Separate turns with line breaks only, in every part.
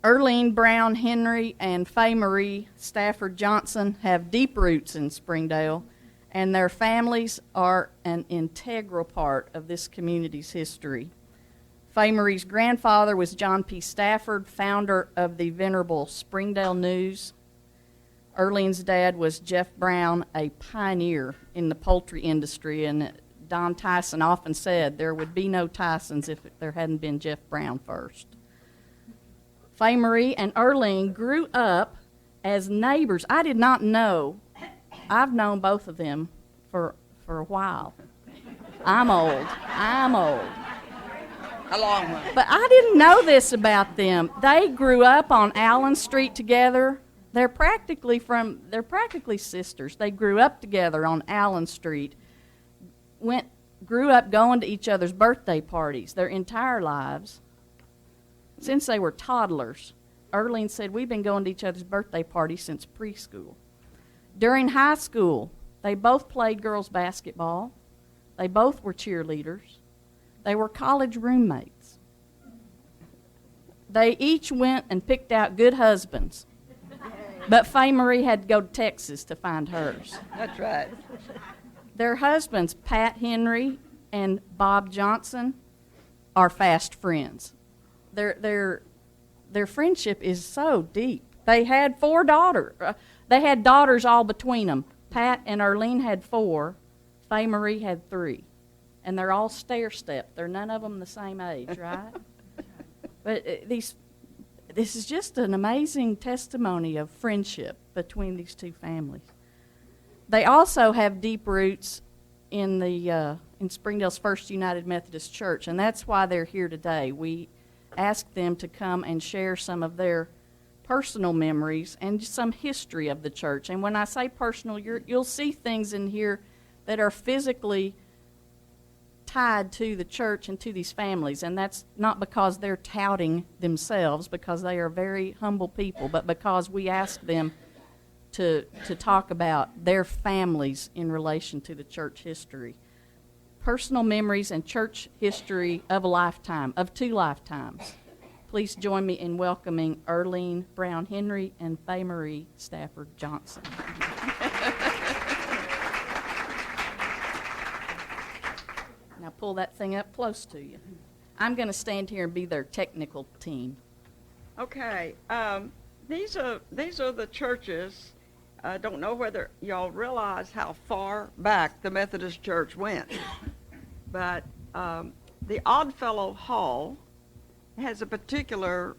Earlene Brown Henry and Faye Marie Stafford Johnson have deep roots in Springdale, and their families are an integral part of this community's history. Faye Marie's grandfather was John P. Stafford, founder of the venerable Springdale News. Earlene's dad was Jeff Brown, a pioneer in the poultry industry, and Don Tyson often said there would be no Tysons if there hadn't been Jeff Brown first. Faye Marie and Earlene grew up as neighbors. I did not know. I've known both of them for a while. I'm old.
A long one.
But I didn't know this about them. They grew up on Allen Street together. They're practically sisters. They grew up together on Allen Street. Grew up going to each other's birthday parties their entire lives. Since they were toddlers, Earlene said, we've been going to each other's birthday parties since preschool. During high school, they both played girls' basketball. They both were cheerleaders. They were college roommates. They each went and picked out good husbands. But Faye Marie had to go to Texas to find hers.
That's right.
Their husbands, Pat Henry and Bob Johnson, are fast friends. Their friendship is so deep. They had 4 daughters. They had daughters all between them. Pat and Earlene had 4. Faye Marie had 3. And they're all stair-stepped. They're none of them the same age, right? But this is just an amazing testimony of friendship between these two families. They also have deep roots in Springdale's First United Methodist Church, and that's why they're here today. We asked them to come and share some of their personal memories and some history of the church. And when I say personal, you'll see things in here that are physically tied to the church and to these families, and that's not because they're touting themselves, because they are very humble people, but because we asked them to talk about their families in relation to the church history. Personal memories and church history of a lifetime, of 2 lifetimes. Please join me in welcoming Earlene Brown Henry and Faye Marie Stafford Johnson. Now pull that thing up close to you. I'm going to stand here and be their technical team.
Okay, these are the churches. I don't know whether y'all realize how far back the Methodist Church went, but the Oddfellow Hall has a particular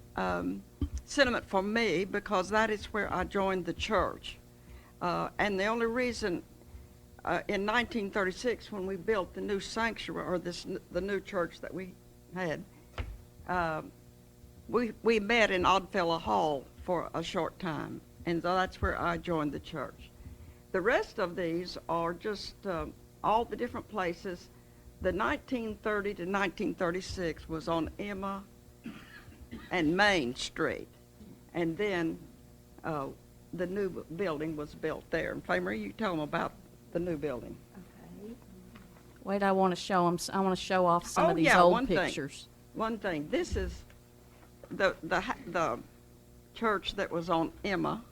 sentiment for me because that is where I joined the church. And the only reason in 1936, when we built the new sanctuary, or the new church that we had, we met in Oddfellow Hall for a short time, and so that's where I joined the church. The rest of these are just all the different places. The 1930 to 1936 was on Emma and Main Street, and then the new building was built there. And Faye Marie, you tell them about the new building.
Okay. Wait, I want to show them. I want to show off some of these old pictures.
One thing. This is the church that was on Emma,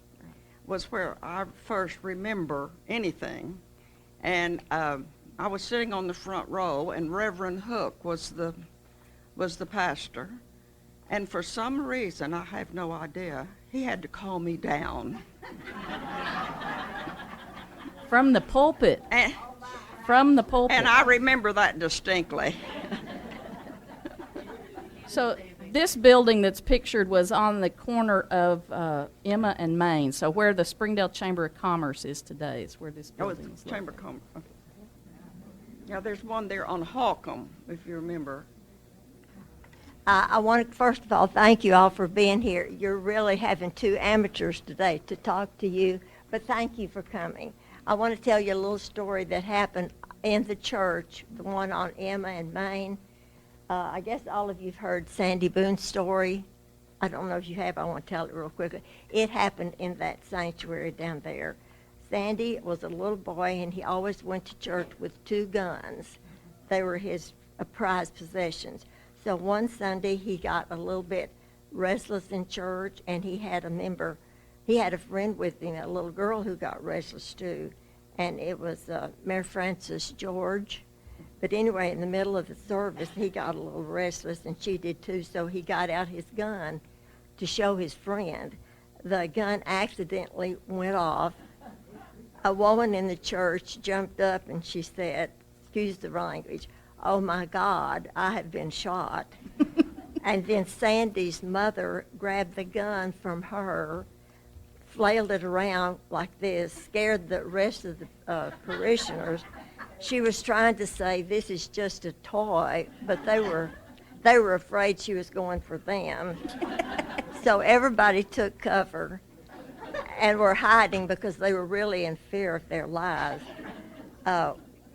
was where I first remember anything, and I was sitting on the front row, and Reverend Hook was the pastor, and for some reason, I have no idea, he had to calm me down.
From the pulpit. From the pulpit.
And I remember that distinctly.
So this building that's pictured was on the corner of Emma and Main. So where the Springdale Chamber of Commerce is today is where this building is.
It's Chamber of Commerce. Okay. Yeah, there's one there on Holcomb, if you remember.
I want to, first of all, thank you all for being here. You're really having 2 amateurs today to talk to you, but thank you for coming. I want to tell you a little story that happened in the church, the one on Emma and Main. I guess all of you have heard Sandy Boone's story. I don't know if you have. I want to tell it real quickly. It happened in that sanctuary down there. Sandy was a little boy, and he always went to church with 2 guns. They were his prized possessions. So one Sunday he got a little bit restless in church, and he had a friend with him, a little girl who got restless too, and it was Mary Frances George. But anyway, in the middle of the service, he got a little restless, and she did too, so he got out his gun to show his friend. The gun accidentally went off. A woman in the church jumped up and she said, excuse the language, "Oh my God, I have been shot." And then Sandy's mother grabbed the gun from her, flailed it around like this, scared the rest of the parishioners. She was trying to say, "This is just a toy," but they were afraid she was going for them. So everybody took cover and were hiding because they were really in fear of their lives.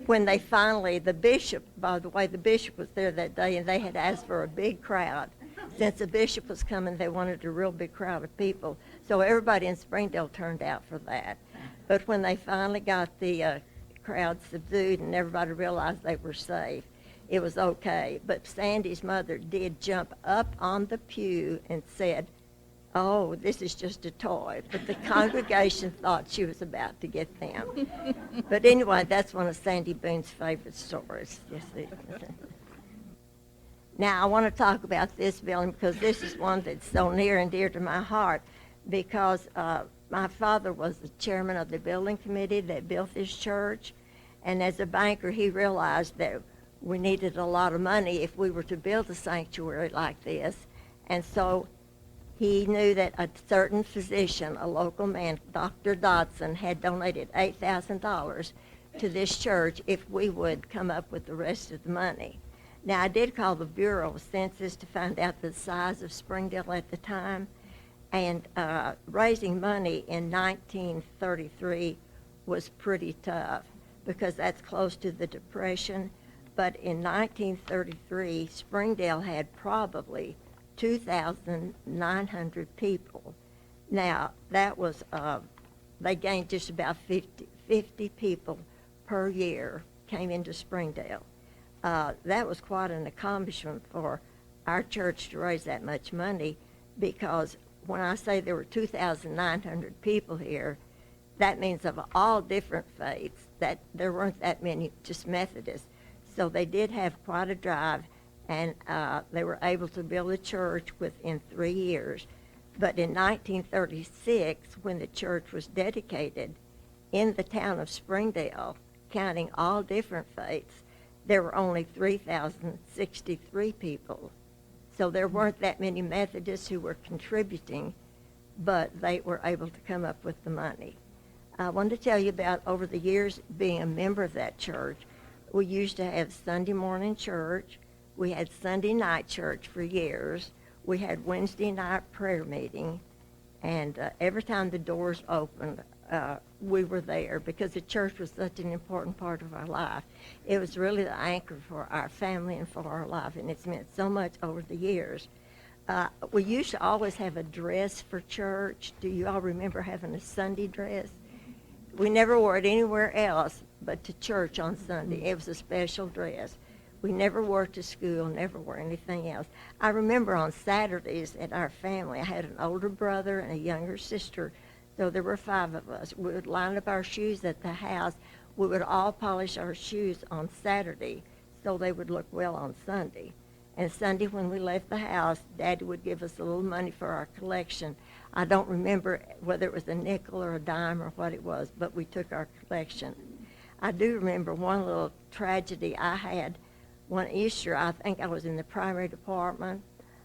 When they finally, the bishop, by the way, the bishop was there that day, and they had asked for a big crowd. Since the bishop was coming, they wanted a real big crowd of people. So everybody in Springdale turned out for that. But when they finally got the crowd subdued and everybody realized they were safe, it was okay. But Sandy's mother did jump up on the pew and said, "Oh, this is just a toy." But the congregation thought she was about to get them. But anyway, that's one of Sandy Boone's favorite stories. Yes, now, I want to talk about this building because this is one that's so near and dear to my heart, because my father was the chairman of the building committee that built this church, and as a banker, he realized that we needed a lot of money if we were to build a sanctuary like this, and so he knew that a certain physician, a local man, Dr. Dodson, had donated $8,000 to this church if we would come up with the rest of the money. Now, I did call the Bureau of Census to find out the size of Springdale at the time, and raising money in 1933 was pretty tough because that's close to the Depression. But in 1933, Springdale had probably 2,900 people. Now, that was, they gained just about 50 people per year came into Springdale. That was quite an accomplishment for our church to raise that much money, because when I say there were 2,900 people here, that means of all different faiths, that there weren't that many just Methodists. So they did have quite a drive, and they were able to build a church within 3 years. But in 1936, when the church was dedicated in the town of Springdale, counting all different faiths, there were only 3,063 people. So there weren't that many Methodists who were contributing, but they were able to come up with the money. I wanted to tell you about, over the years, being a member of that church. We used to have Sunday morning church. We had Sunday night church for years. We had Wednesday night prayer meeting. And every time the doors opened, we were there because the church was such an important part of our life. It was really the anchor for our family and for our life, and it's meant so much over the years. We used to always have a dress for church. Do you all remember having a Sunday dress? We never wore it anywhere else but to church on Sunday. It was a special dress. We never wore it to school, never wore anything else. I remember on Saturdays at our family, I had an older brother and a younger sister, so there were 5 of us. We would line up our shoes at the house. We would all polish our shoes on Saturday so they would look well on Sunday. And Sunday, when we left the house, Daddy would give us a little money for our collection. I don't remember whether it was a nickel or a dime or what it was, but we took our collection. I do remember one little tragedy I had. One Easter, I think I was in the primary department.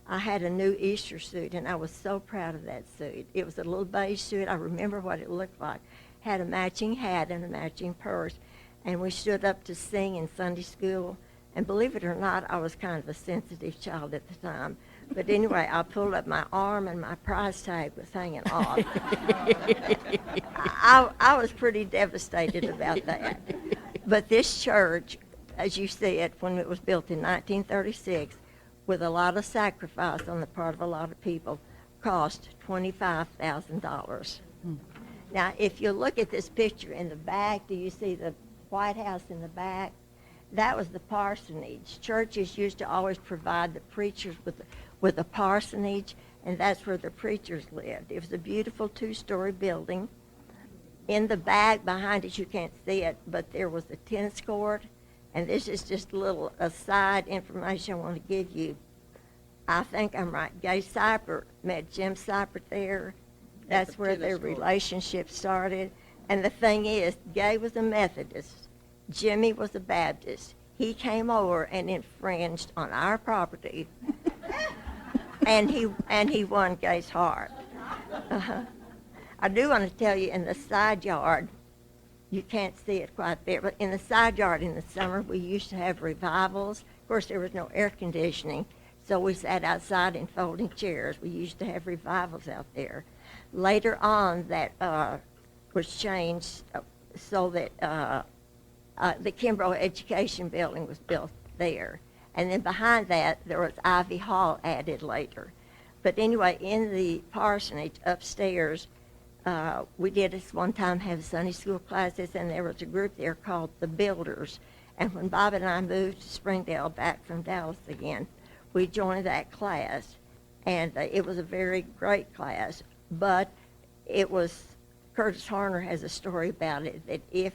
I had a new Easter suit, and I was so proud of that suit. It was a little beige suit. I remember what it looked like. Had a matching hat and a matching purse, and we stood up to sing in Sunday school. And believe it or not, I was kind of a sensitive child at the time. But anyway, I pulled up my arm, and my prize tag was hanging off. I was pretty devastated about that. But this church, as you see it, when it was built in 1936, with a lot of sacrifice on the part of a lot of people, cost $25,000. Now, if you look at this picture in the back, do you see the White House in the back? That was the parsonage. Churches used to always provide the preachers with a parsonage, and that's where the preachers lived. It was a beautiful two-story building. In the back behind it, you can't see it, but there was a tennis court, and this is just a little aside information I want to give you. I think I'm right. Gay Seibert met Jim Seibert there. That's where their relationship started. And the thing is, Gay was a Methodist. Jimmy was a Baptist. He came over and infringed on our property, and he won Gay's heart. I do want to tell you, in the side yard, you can't see it quite there, but in the side yard in the summer, we used to have revivals. Of course, there was no air conditioning, so we sat outside in folding chairs. We used to have revivals out there. Later on, that was changed so that the Kimbrough Education Building was built there. And then behind that, there was Ivy Hall added later. But anyway, in the parsonage upstairs, we did this one time have Sunday school classes, and there was a group there called the Builders. And when Bob and I moved to Springdale back from Dallas again, we joined that class. And it was a very great class. But it was, Curtis Harner has a story about it, that if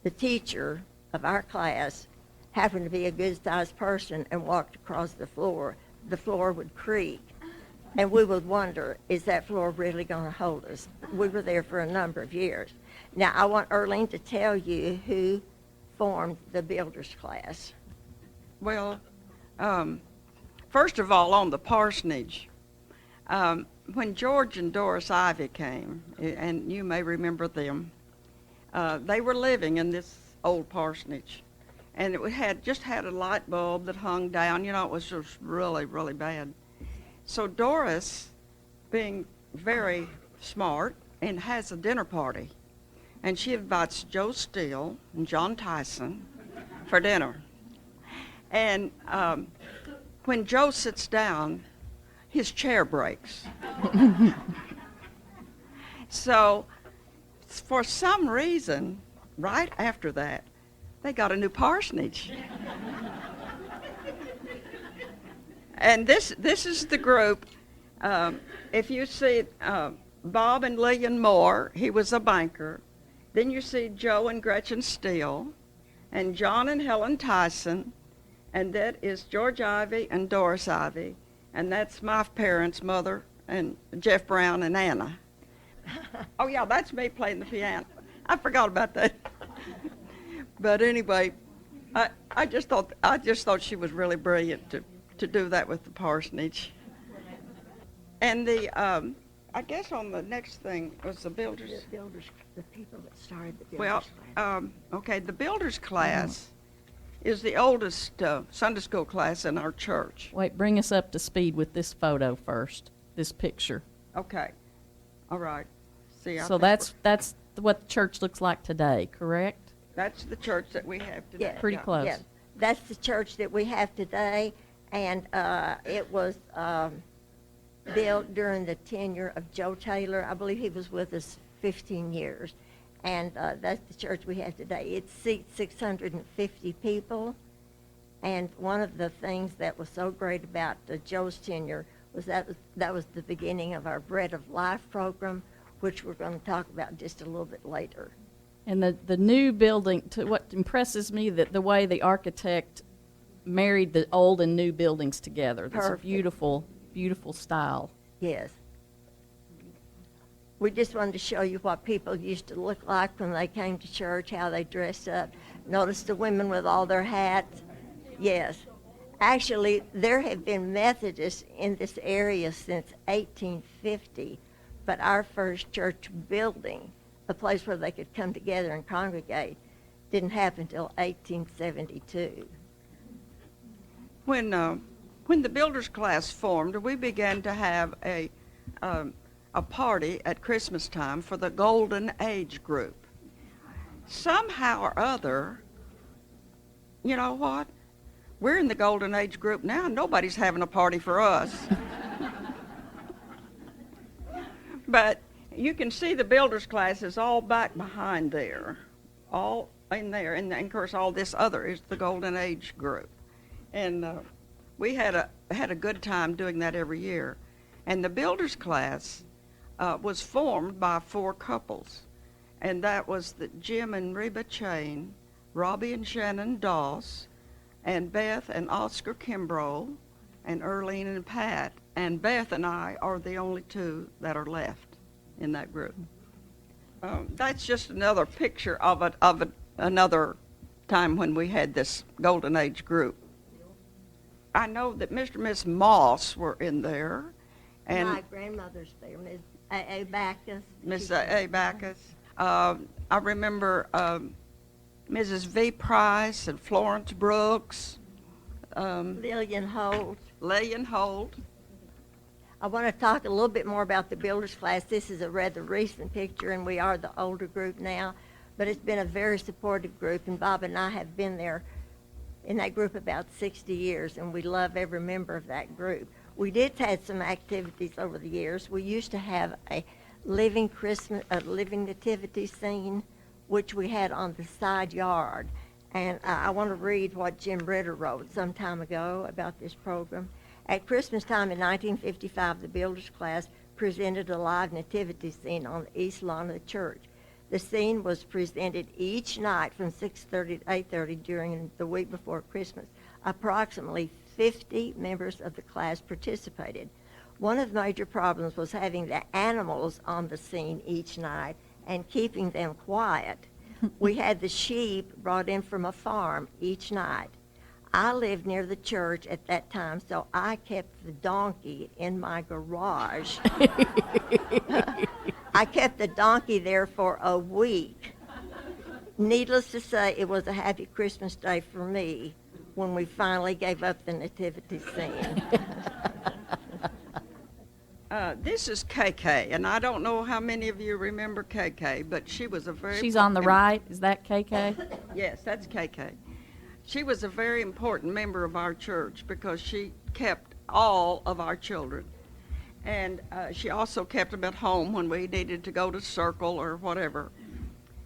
the teacher of our class happened to be a good-sized person and walked across the floor would creak. And we would wonder, is that floor really going to hold us? We were there for a number of years. Now, I want Earlene to tell you who formed the Builders class.
Well, first of all, on the parsonage, when George and Doris Ivy came, and you may remember them, they were living in this old parsonage, and it had a light bulb that hung down. You know, it was just really, really bad. So Doris, being very smart, and has a dinner party, and she invites Joe Steele and John Tyson for dinner. And when Joe sits down, his chair breaks. So for some reason, right after that, they got a new parsonage. And this is the group. If you see Bob and Lillian Moore, he was a banker. Then you see Joe and Gretchen Steele, and John and Helen Tyson, and that is George Ivy and Doris Ivy, and that's my parents' mother, and Jeff Brown and Anna. Oh yeah, that's me playing the piano. I forgot about that. But anyway, I just thought she was really brilliant to do that with the parsonage. And I guess on the next thing was the Builders.
The Builders, the people that started the Builders
class. Okay, the Builders class is the oldest Sunday school class in our church.
Wait, bring us up to speed with this photo first, this picture.
Okay, all right. See,
So that's what the church looks like today, correct?
That's the church that we have today.
Yeah.
Pretty close.
Yeah, that's the church that we have today, and it was built during the tenure of Joe Taylor. I believe he was with us 15 years, and that's the church we have today. It seats 650 people, and one of the things that was so great about Joe's tenure was that was the beginning of our Bread of Life program, which we're going to talk about just a little bit later.
And the new building, what impresses me, that the way the architect married the old and new buildings together. That's a beautiful, beautiful style.
Yes. We just wanted to show you what people used to look like when they came to church, how they dressed up. Notice the women with all their hats. Yes. Actually, there have been Methodists in this area since 1850, but our first church building, a place where they could come together and congregate, didn't happen until 1872.
When the Builders class formed, we began to have a party at Christmas time for the Golden Age group. Somehow or other, you know what? We're in the Golden Age group now. Nobody's having a party for us. But you can see the Builders class is all back behind there, all in there, and of course all this other is the Golden Age group. And we had a good time doing that every year. And the builders class was formed by 4 couples. And that was Jim and Reba Chain, Robbie and Shannon Doss, and Beth and Oscar Kimbrough, and Earlene and Pat. And Beth and I are the only 2 that are left in that group. That's just another picture of another time when we had this Golden Age group. I know that Mr. and Miss Moss were in there. And
my grandmother's there, Miss A. Backus.
Miss A. Backus. I remember Mrs. V. Price and Florence Brooks.
Lillian Holt.
Lillian Holt.
I want to talk a little bit more about the builders class. This is a rather recent picture, and we are the older group now, but it's been a very supportive group, and Bob and I have been there in that group about 60 years, and we love every member of that group. We did have some activities over the years. We used to have a living nativity scene, which we had on the side yard, and I want to read what Jim Ritter wrote some time ago about this program. At Christmas time in 1955, the builders class presented a live nativity scene on the east lawn of the church. The scene was presented each night from 6:30 to 8:30 during the week before Christmas. Approximately 50 members of the class participated. One of the major problems was having the animals on the scene each night and keeping them quiet. We had the sheep brought in from a farm each night. I lived near the church at that time, so I kept the donkey in my garage. I kept the donkey there for a week. Needless to say, it was a happy Christmas day for me when we finally gave up the nativity scene.
This is KK, and I don't know how many of you remember KK, but she was a very...
She's on the right. Is that KK?
Yes, that's KK. She was a very important member of our church because she kept all of our children. And she also kept them at home when we needed to go to circle or whatever.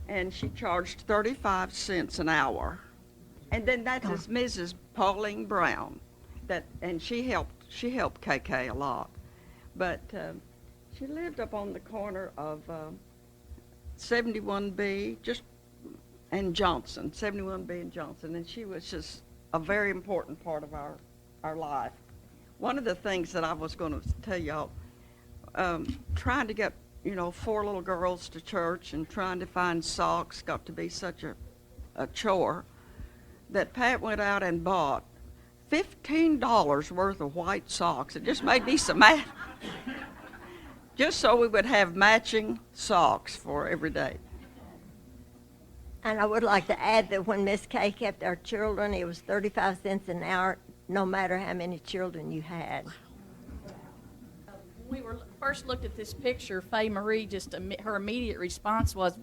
And she charged 35 cents an hour. And then that is Mrs. Pauline Brown. And she helped KK a lot. But she lived up on the corner of 71B, and Johnson, 71B and Johnson, and she was just a very important part of our life. One of the things that I was going to tell y'all, trying to get, 4 little girls to church and trying to find socks got to be such a chore that Pat went out and bought $15 worth of white socks. It just made me so mad. Just so we would have matching socks for every day.
And I would like to add that when Miss Kay kept our children, it was 35 cents an hour, no matter how many children you had.
We first looked at this picture. Faye Marie, her immediate response was,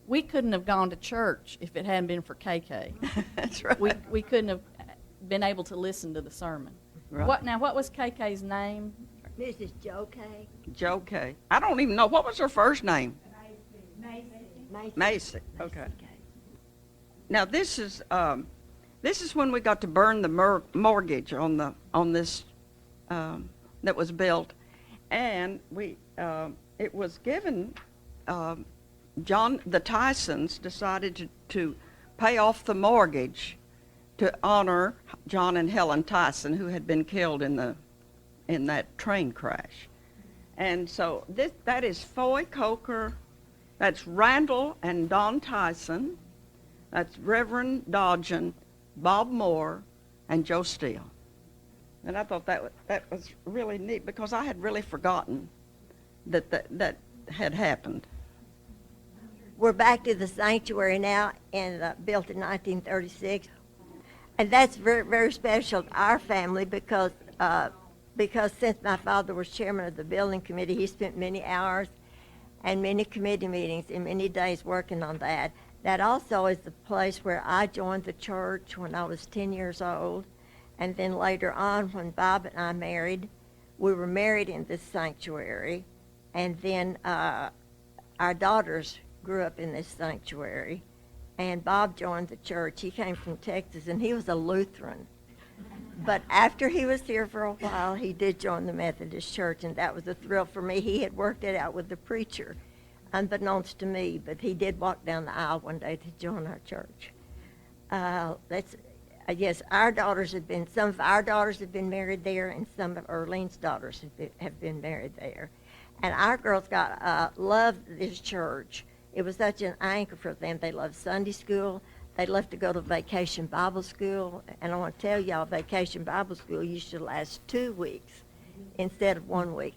"We couldn't have gone to church if it hadn't been for KK."
That's right.
We couldn't have been able to listen to the sermon.
Right.
What was KK's name?
Mrs. Joe Kay.
Joe Kay. I don't even know. What was her first name? Macy. Okay. Now this is when we got to burn the mortgage on this that was built, and it was given. The Tysons decided to pay off the mortgage to honor John and Helen Tyson, who had been killed in that train crash. And so that is Foy Coker, that's Randall and Don Tyson, that's Reverend Dodgen, Bob Moore, and Joe Steele. And I thought that was really neat because I had really forgotten that had happened.
We're back to the sanctuary now, and built in 1936. And that's very, very special to our family because since my father was chairman of the building committee, he spent many hours and many committee meetings and many days working on that. That also is the place where I joined the church when I was 10 years old. And then later on, when Bob and I married, we were married in this sanctuary. And then our daughters grew up in this sanctuary. And Bob joined the church. He came from Texas, and he was a Lutheran. But after he was here for a while, he did join the Methodist Church, and that was a thrill for me. He had worked it out with the preacher, unbeknownst to me, but he did walk down the aisle one day to join our church. Yes, some of our daughters have been married there, and some of Earlene's daughters have been married there. And our girls loved this church. It was such an anchor for them. They loved Sunday school. They loved to go to vacation Bible school. And I want to tell y'all, vacation Bible school used to last 2 weeks instead of 1 week.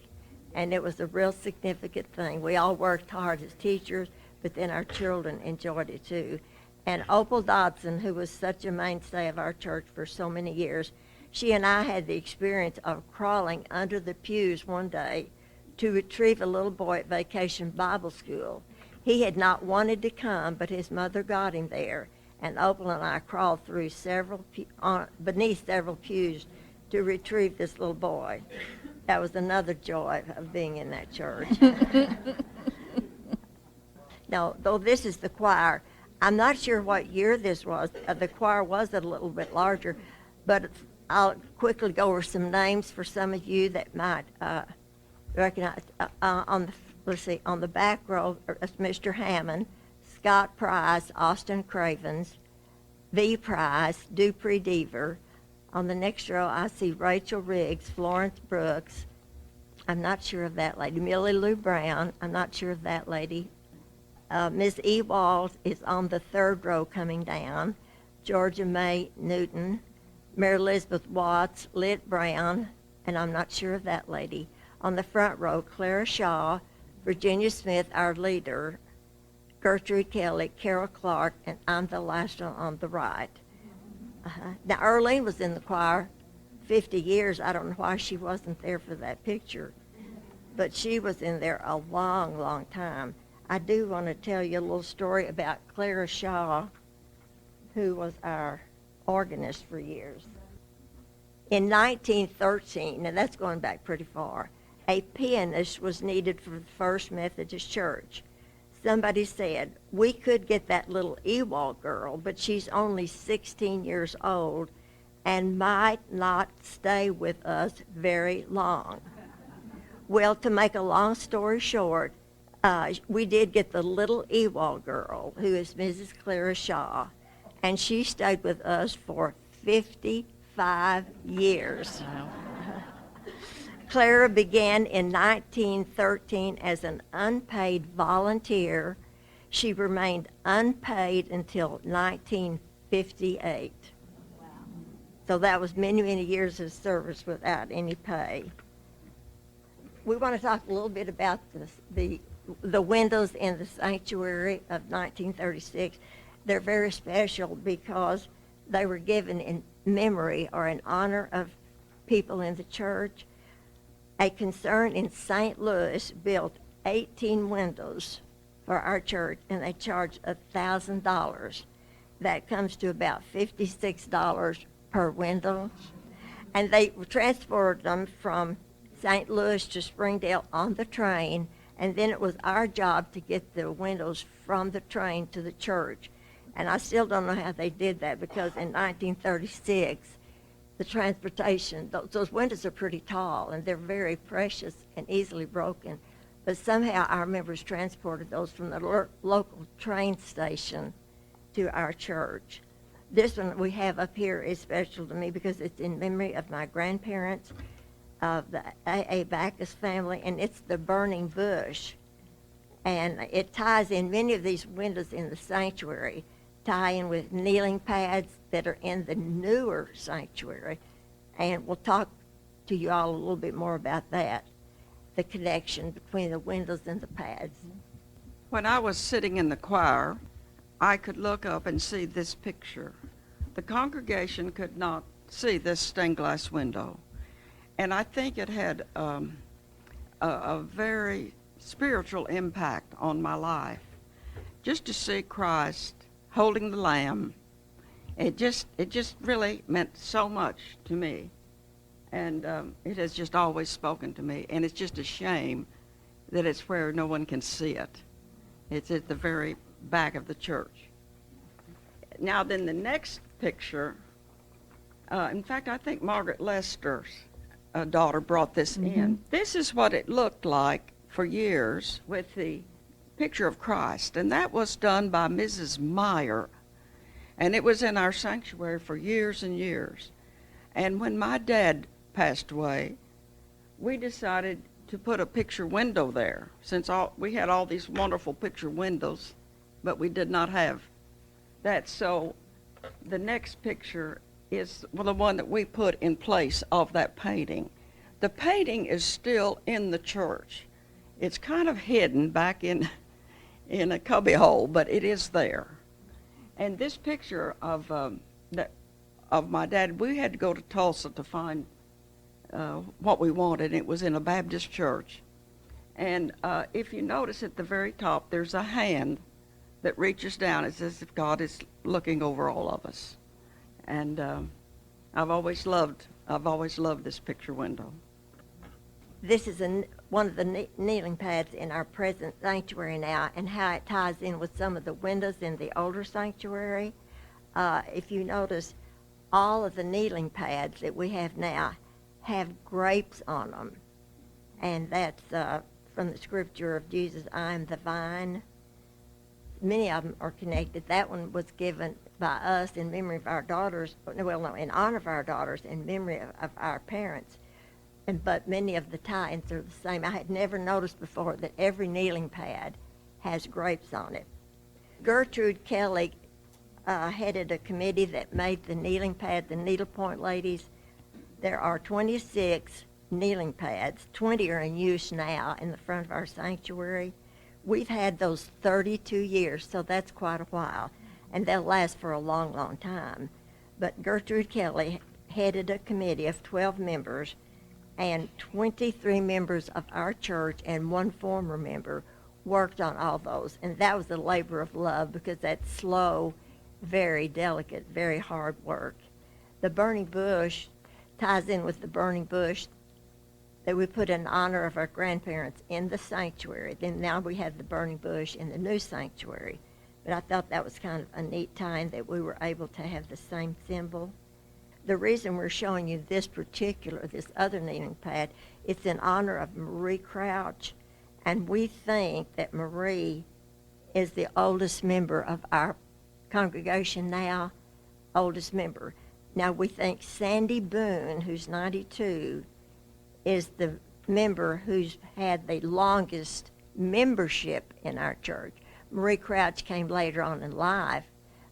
And it was a real significant thing. We all worked hard as teachers, but then our children enjoyed it too. And Opal Dodson, who was such a mainstay of our church for so many years, she and I had the experience of crawling under the pews one day to retrieve a little boy at vacation Bible school. He had not wanted to come, but his mother got him there. And Opal and I crawled through beneath several pews to retrieve this little boy. That was another joy of being in that church. Now, though this is the choir, I'm not sure what year this was. The choir was a little bit larger, but I'll quickly go over some names for some of you that might recognize. On the back row, Mr. Hammond, Scott Price, Austin Cravens, V. Price, Dupree Deaver. On the next row, I see Rachel Riggs, Florence Brooks. I'm not sure of that lady. Millie Lou Brown. I'm not sure of that lady. Miss E. Walls is on the third row coming down. Georgia May Newton, Mary Elizabeth Watts, Lit Brown, and I'm not sure of that lady. On the front row, Clara Shaw, Virginia Smith, our leader, Gertrude Kelly, Carol Clark, and I'm the last one on the right. Now, Earlene was in the choir 50 years. I don't know why she wasn't there for that picture, but she was in there a long, long time. I do want to tell you a little story about Clara Shaw, who was our organist for years. In 1913, and that's going back pretty far, a pianist was needed for the First Methodist Church. Somebody said, we could get that little Ewald girl, but she's only 16 years old and might not stay with us very long. Well, to make a long story short, we did get the little Ewald girl, who is Mrs. Clara Shaw, and she stayed with us for 55 years.
Wow.
Clara began in 1913 as an unpaid volunteer. She remained unpaid until 1958. Wow. So that was many, many years of service without any pay. We want to talk a little bit about the windows in the sanctuary of 1936. They're very special because they were given in memory or in honor of people in the church. A concern in St. Louis built 18 windows for our church, and they charged $1,000. That comes to about $56 per window. And they transported them from St. Louis to Springdale on the train, and then it was our job to get the windows from the train to the church. And I still don't know how they did that, because in 1936, the transportation, those windows are pretty tall, and they're very precious and easily broken. But somehow our members transported those from the local train station to our church. This one we have up here is special to me because it's in memory of my grandparents, of the A.A. Backus family, and it's the burning bush. And it ties in many of these windows in the sanctuary, tie in with kneeling pads that are in the newer sanctuary. And we'll talk to you all a little bit more about that, the connection between the windows and the pads.
When I was sitting in the choir, I could look up and see this picture. The congregation could not see this stained glass window. And I think it had a very spiritual impact on my life. Just to see Christ holding the Lamb, it just really meant so much to me. And it has just always spoken to me. And it's just a shame that it's where no one can see it. It's at the very back of the church. Now then, the next picture In fact, I think Margaret Lester's daughter brought this in. This is what it looked like for years with the picture of Christ, and that was done by Mrs. Meyer, and it was in our sanctuary for years and years. And when my dad passed away, we decided to put a picture window there, since we had all these wonderful picture windows, but we did not have that. So the next picture is the one that we put in place of that painting. The painting is still in the church. It's kind of hidden back in a cubby hole, but it is there. And this picture of my dad, we had to go to Tulsa to find what we wanted. It was in a Baptist church. And if you notice at the very top, there's a hand that reaches down. It's as if God is looking over all of us. And I've always loved this picture window.
This is one of the kneeling pads in our present sanctuary now, and how it ties in with some of the windows in the older sanctuary. If you notice, all of the kneeling pads that we have now have grapes on them, and that's from the scripture of Jesus, I am the vine. Many of them are connected. That one was given by us in memory of our daughters, well, no, in honor of our daughters, in memory of our parents. But many of the tie-ins are the same. I had never noticed before that every kneeling pad has grapes on it. Gertrude Kelly headed a committee that made the kneeling pad, the needlepoint ladies. There are 26 kneeling pads. 20 are in use now in the front of our sanctuary. We've had those 32 years, so that's quite a while, and they'll last for a long, long time. But Gertrude Kelly headed a committee of 12 members, and 23 members of our church and one former member worked on all those. And that was a labor of love, because that's slow, very delicate, very hard work. The burning bush ties in with the burning bush that we put in honor of our grandparents in the sanctuary. Then now we have the burning bush in the new sanctuary. But I thought that was kind of a neat time that we were able to have the same symbol. The reason we're showing you this other kneeling pad, it's in honor of Marie Crouch, and we think that Marie is the oldest member of our congregation now, oldest member. Now we think Sandy Boone, who's 92, is the member who's had the longest membership in our church. Marie Crouch came later on in life,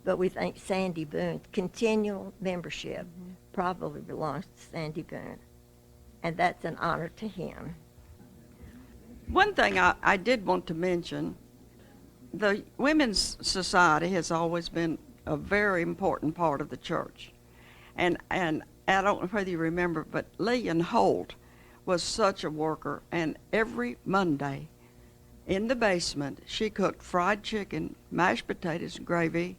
but we think Sandy Boone, continual membership, probably belongs to Sandy Boone. And that's an honor to him.
One thing I did want to mention, the Women's Society has always been a very important part of the church. And I don't know whether you remember, but Lillian Holt was such a worker, and every Monday in the basement she cooked fried chicken, mashed potatoes, gravy,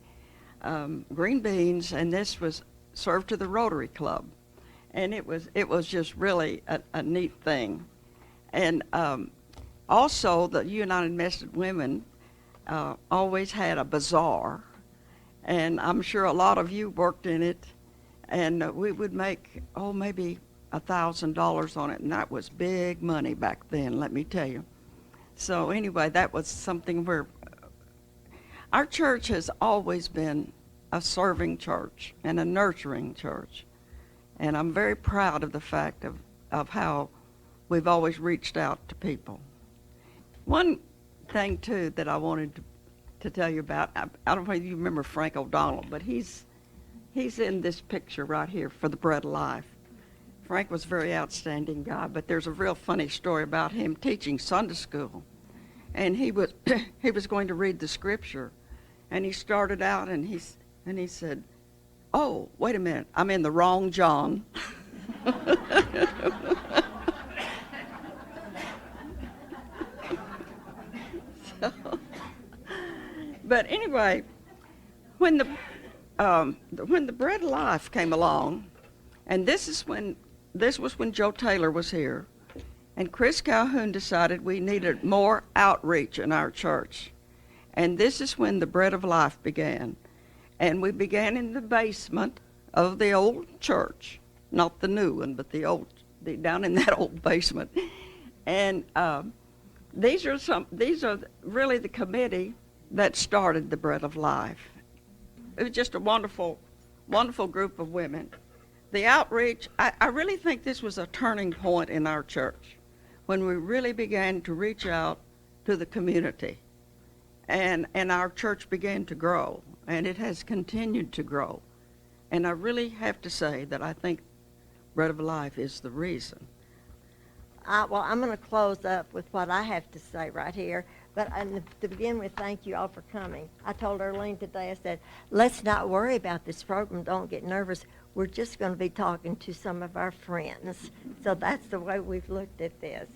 green beans, and this was served to the Rotary Club. And it was just really a neat thing. And also the United Methodist Women always had a bazaar, and I'm sure a lot of you worked in it, and we would make maybe $1,000 on it, and that was big money back then, let me tell you. So anyway, that was something where our church has always been a serving church and a nurturing church, and I'm very proud of the fact of how we've always reached out to people. One thing too that I wanted to tell you about, I don't know if you remember Frank O'Donnell, but he's in this picture right here for the Bread of Life. Frank was a very outstanding guy, but there's a real funny story about him teaching Sunday school. And he was going to read the scripture, and he started out and he said, "Oh, wait a minute, I'm in the wrong John." But anyway, when the Bread of Life came along, and this was when Joe Taylor was here, and Chris Calhoun decided we needed more outreach in our church. And this is when the Bread of Life began. And we began in the basement of the old church, not the new one, but down in that old basement. And these are really the committee that started the Bread of Life. It was just a wonderful, wonderful group of women. The outreach, I really think this was a turning point in our church when we really began to reach out to the community. And our church began to grow, and it has continued to grow. And I really have to say that I think Bread of Life is the reason.
Well, I'm going to close up with what I have to say right here. But to begin with, thank you all for coming. I told Earlene today, I said, let's not worry about this program. Don't get nervous. We're just going to be talking to some of our friends. So that's the way we've looked at this.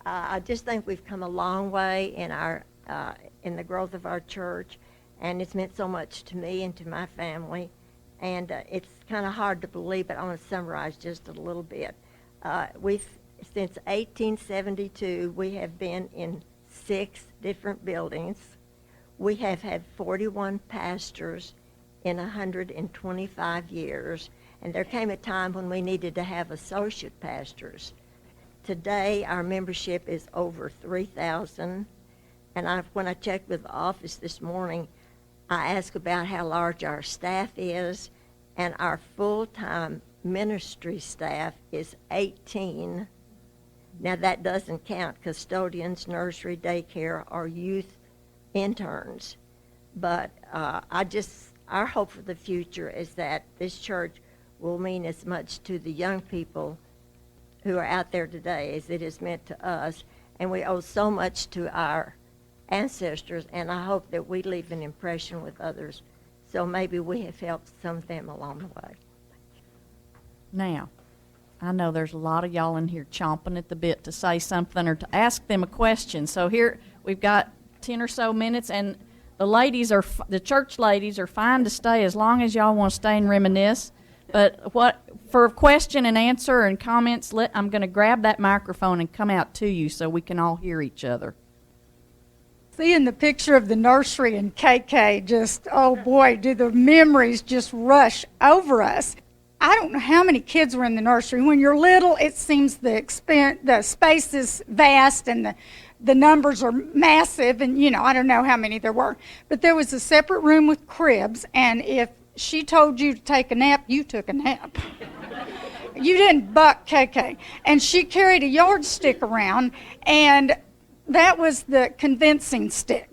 I just think we've come a long way in the growth of our church, and it's meant so much to me and to my family. And it's kind of hard to believe, but I want to summarize just a little bit. Since 1872, we have been in 6 different buildings. We have had 41 pastors in 125 years, and there came a time when we needed to have associate pastors. Today, our membership is over 3,000, and when I checked with the office this morning, I asked about how large our staff is, and our full-time ministry staff is 18. Now, that doesn't count custodians, nursery, daycare, or youth interns. But our hope for the future is that this church will mean as much to the young people who are out there today as it has meant to us. And we owe so much to our ancestors, and I hope that we leave an impression with others. So maybe we have helped some of them along the way.
Now, I know there's a lot of y'all in here chomping at the bit to say something or to ask them a question. So here we've got 10 or so minutes, and the church ladies are fine to stay as long as y'all want to stay and reminisce. But for question and answer and comments, I'm going to grab that microphone and come out to you so we can all hear each other.
Seeing the picture of the nursery and KK, just, oh boy, do the memories just rush over us. I don't know how many kids were in the nursery. When you're little, it seems the space is vast and the numbers are massive, and I don't know how many there were. But there was a separate room with cribs, and if she told you to take a nap, you took a nap. You didn't buck KK. And she carried a yardstick around, and that was the convincing stick.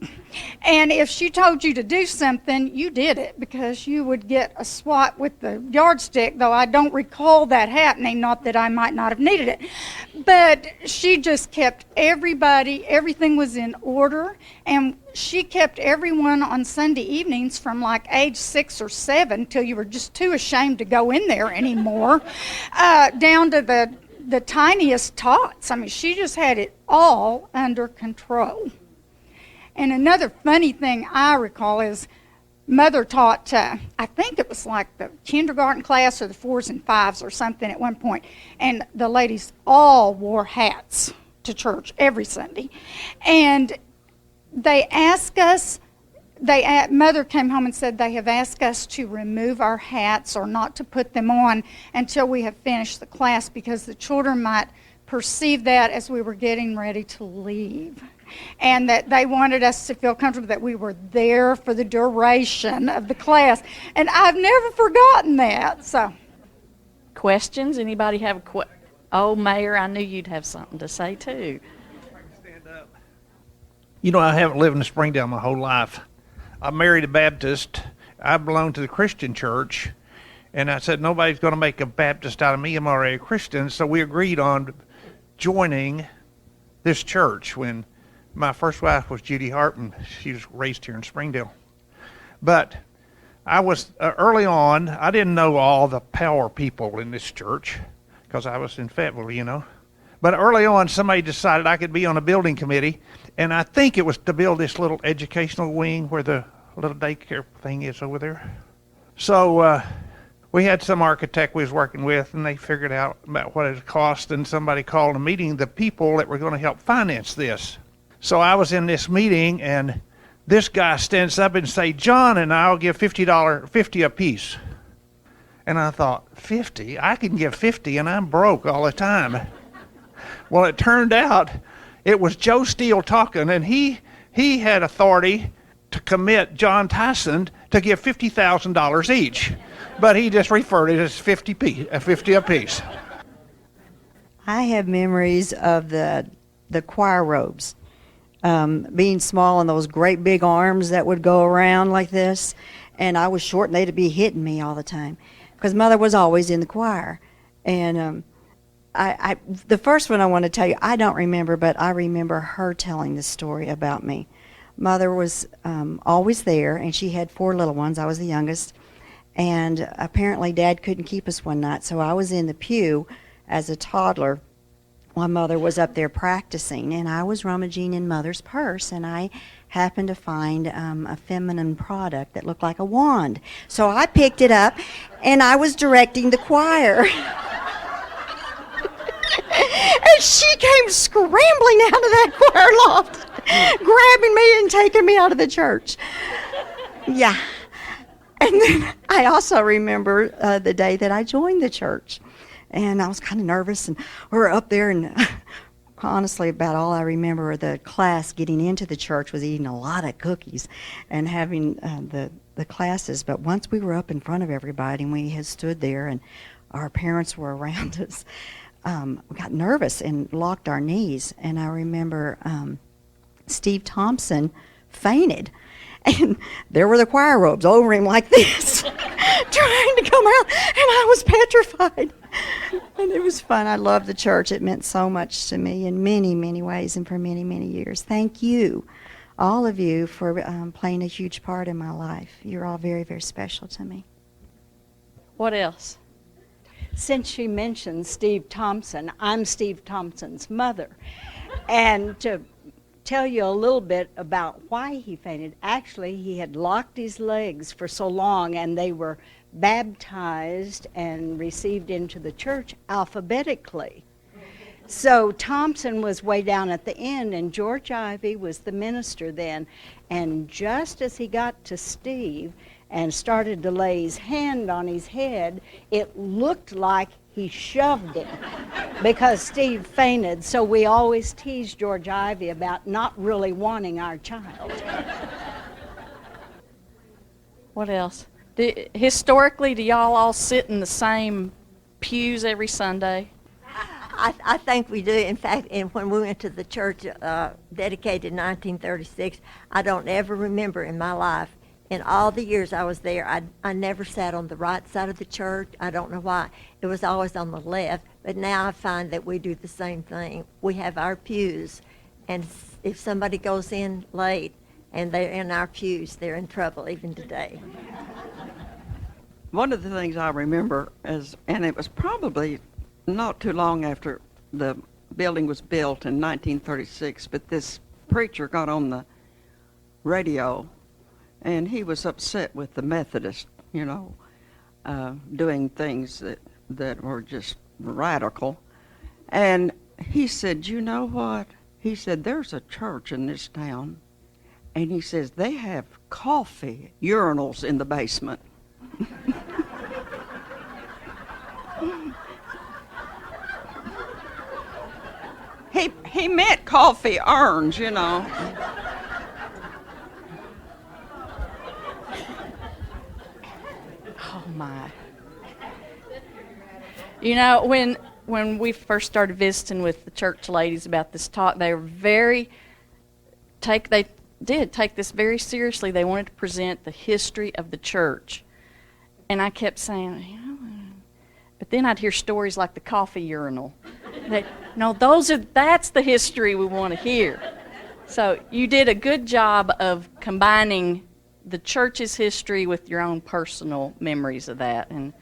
And if she told you to do something, you did it because you would get a swat with the yardstick, though I don't recall that happening, not that I might not have needed it. But she just kept everything was in order, and she kept everyone on Sunday evenings from like age 6 or 7 till you were just too ashamed to go in there anymore, down to the tiniest tots. I mean, she just had it all under control. And another funny thing I recall is Mother taught, I think it was like the kindergarten class or the 4s and 5s or something at one point, and the ladies all wore hats to church every Sunday. And they asked us, Mother came home and said they have asked us to remove our hats or not to put them on until we have finished the class because the children might perceive that as we were getting ready to leave. And that they wanted us to feel comfortable that we were there for the duration of the class. And I've never forgotten that. So,
Questions? Anybody have a question? Oh, Mayor, I knew you'd have something to say, too.
Stand up. I haven't lived in Springdale my whole life. I married a Baptist. I belong to the Christian church. And I said, nobody's going to make a Baptist out of me. I'm already a Christian. So we agreed on joining this church when my first wife was Judy Hartman. She was raised here in Springdale. But I was, early on, I didn't know all the power people in this church because I was in Fayetteville, But early on, somebody decided I could be on a building committee, and I think it was to build this little educational wing where the little daycare thing is over there. So we had some architect we was working with, and they figured out about what it cost, and somebody called a meeting the people that were going to help finance this. So I was in this meeting, and this guy stands up and say, John and I'll give $50 a piece. And I thought, 50? I can give 50 and I'm broke all the time. Well, it turned out it was Joe Steele talking, and he had authority to commit John Tyson to give $50,000 each. But he just referred it as 50 apiece.
I have memories of the choir robes, being small and those great big arms that would go around like this. And I was short, and they'd be hitting me all the time because Mother was always in the choir. And the first one I want to tell you, I don't remember, but I remember her telling the story about me. Mother was always there, and she had 4 little ones. I was the youngest. And apparently Dad couldn't keep us one night, so I was in the pew as a toddler while Mother was up there practicing, and I was rummaging in Mother's purse, and I happened to find a feminine product that looked like a wand. So I picked it up, and I was directing the choir. And she came scrambling out of that choir loft, grabbing me and taking me out of the church. Yeah. And then I also remember the day that I joined the church. And I was kind of nervous, and we were up there, and honestly, about all I remember of the class getting into the church was eating a lot of cookies and having the classes. But once we were up in front of everybody, and we had stood there, and our parents were around us, we got nervous and locked our knees. And I remember Steve Thompson fainted. And there were the choir robes over him like this, trying to come out, and I was petrified. And it was fun. I loved the church. It meant so much to me in many, many ways and for many, many years. Thank you, all of you, for playing a huge part in my life. You're all very, very special to me.
What else?
Since she mentioned Steve Thompson, I'm Steve Thompson's mother. And to tell you a little bit about why he fainted, actually he had locked his legs for so long, and they were baptized and received into the church alphabetically. So Thompson was way down at the end, and George Ivy was the minister then. And just as he got to Steve and started to lay his hand on his head, it looked like he shoved him because Steve fainted. So we always tease George Ivy about not really wanting our child.
What else? Historically, do y'all all sit in the same pews every Sunday?
I think we do. In fact, when we went to the church dedicated in 1936, I don't ever remember in my life, in all the years I was there, I never sat on the right side of the church. I don't know why. It was always on the left. But now I find that we do the same thing. We have our pews, and if somebody goes in late and they're in our pews, they're in trouble even today.
One of the things I remember is, and it was probably not too long after the building was built in 1936, but this preacher got on the radio, and he was upset with the Methodists, doing things that were just radical. And he said, you know what? He said, there's a church in this town, and he says, they have coffee urinals in the basement. He meant coffee urns, Oh,
my. When we first started visiting with the church ladies about this talk, they were they did take this very seriously. They wanted to present the history of the church. And I kept saying, but then I'd hear stories like the coffee urinal. That's the history we want to hear. So you did a good job of combining the church's history with your own personal memories of that. And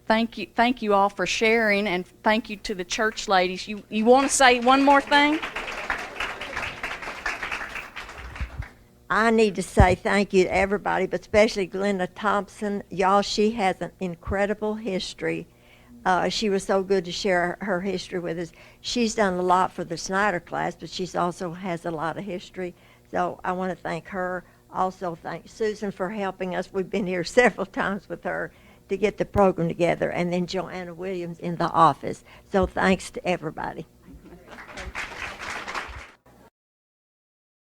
thank you all for sharing, and thank you to the church ladies. You want to say one more thing?
I need to say thank you to everybody, but especially Glenda Thompson. Y'all, she has an incredible history. She was so good to share her history with us. She's done a lot for the Snyder class, but she also has a lot of history. So I want to thank her. Also thank Susan for helping us. We've been here several times with her. to get the program together, and then Joanna Williams in the office. So thanks to everybody.